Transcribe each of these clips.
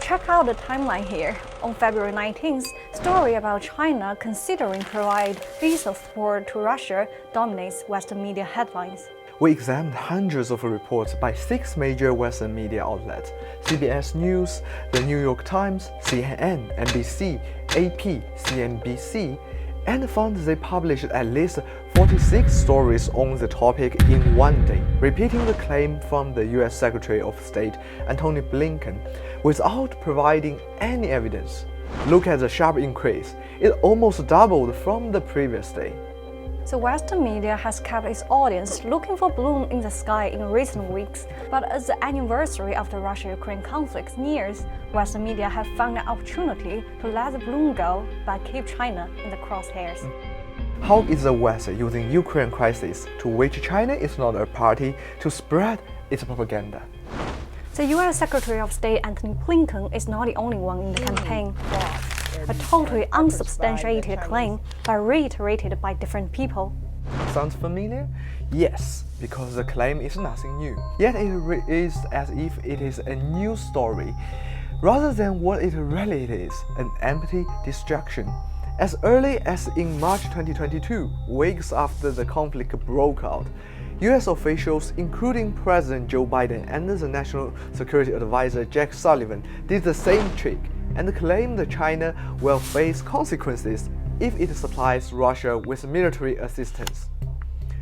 Check out the timeline here. On February 19th, story about China considering provide visa support to Russia dominates Western media headlines. We examined hundreds of reports by 6 major Western media outlets: CBS News, The New York Times, CNN, NBC, AP, CNBC, and found they published at least 46 stories on the topic in one day, repeating the claim from the US Secretary of State Antony Blinken without providing any evidence. Look at the sharp increase. It almost doubled from the previous day. So Western media has kept its audience looking for balloon in the sky in recent weeks, but as the anniversary of the Russia-Ukraine conflict nears, Western media have found an opportunity to let the balloon go but keep China in the crosshairs. How is the West using Ukraine crisis, to which China is not a party, to spread its propaganda? The US Secretary of State Antony Blinken is not the only one in the campaign. A totally unsubstantiated claim, but reiterated by different people. Sounds familiar? Yes, because the claim is nothing new. Yet it is as if it is a new story, rather than what it really is, an empty distraction. As early as in March 2022, weeks after the conflict broke out, US officials, including President Joe Biden and the National Security Advisor Jack Sullivan, did the same trick and claimed that China will face consequences if it supplies Russia with military assistance,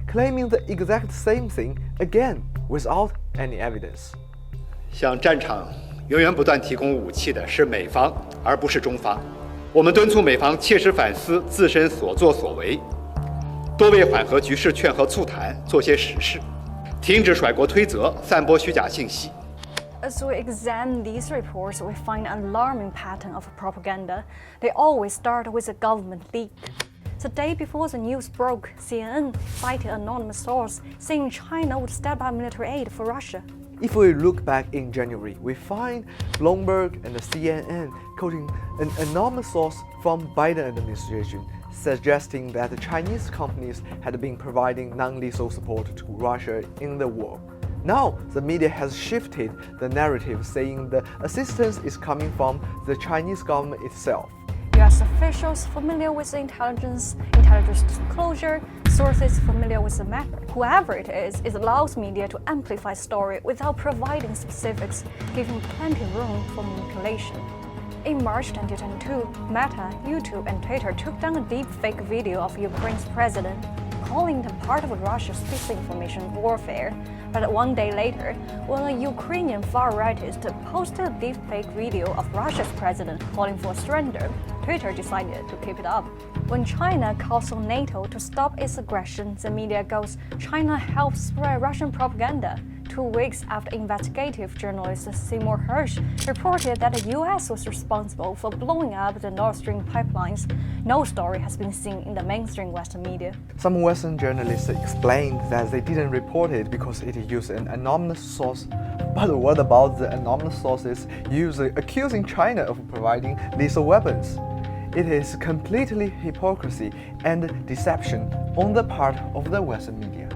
claiming the exact same thing again without any evidence. 向战场源源不断提供武器的是美方，而不是中方。我们敦促美方切实反思自身所作所为，多为缓和局势、劝和促谈做些实事，停止甩锅推责、散播虚假信息。 As we examine these reports, we find an alarming pattern of propaganda. They always start with a government leak. The day before the news broke, CNN cited an anonymous source saying China would step up military aid for Russia. If we look back in January, we find Bloomberg and the CNN quoting an anonymous source from Biden administration, suggesting that the Chinese companies had been providing non-lethal support to Russia in the war. Now, the media has shifted the narrative, saying the assistance is coming from the Chinese government itself. US officials familiar with the intelligence disclosure, sources familiar with the matter. Whoever it allows media to amplify story without providing specifics, giving plenty room for manipulation. In March 2022, Meta, YouTube, and Twitter took down a deep fake video of Ukraine's president, calling it part of Russia's disinformation warfare. But one day later, when a Ukrainian far-rightist posted a deepfake video of Russia's president calling for surrender, Twitter decided to keep it up. When China calls on NATO to stop its aggression, the media goes, China helped spread Russian propaganda. 2 weeks after investigative journalist Seymour Hersh reported that the US was responsible for blowing up the Nord Stream pipelines, no story has been seen in the mainstream Western media. Some Western journalists explained that they didn't report it because it used an anonymous source. But what about the anonymous sources used accusing China of providing lethal weapons? It is completely hypocrisy and deception on the part of the Western media.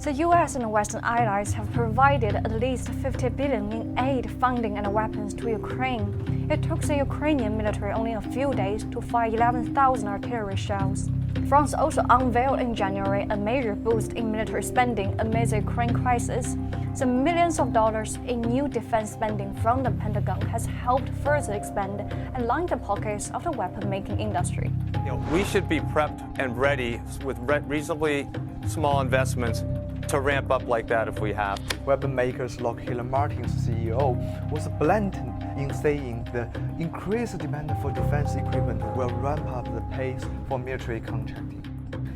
The US and Western allies have provided at least $50 billion in aid, funding, and weapons to Ukraine. It took the Ukrainian military only a few days to fire 11,000 artillery shells. France also unveiled in January a major boost in military spending amid the Ukraine crisis. The millions of dollars in new defense spending from the Pentagon has helped further expand and line the pockets of the weapon-making industry. We should be prepped and ready with reasonably small investments to ramp up like that if we have to. Weapon makers Lockheed Martin's CEO was blatant in saying the increased demand for defense equipment will ramp up the pace for military contracting.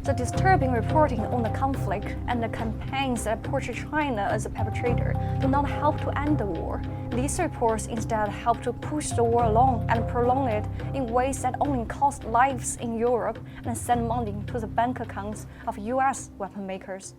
The disturbing reporting on the conflict and the campaigns that portray China as a perpetrator do not help to end the war. These reports instead help to push the war along and prolong it in ways that only cost lives in Europe and send money to the bank accounts of US weapon makers.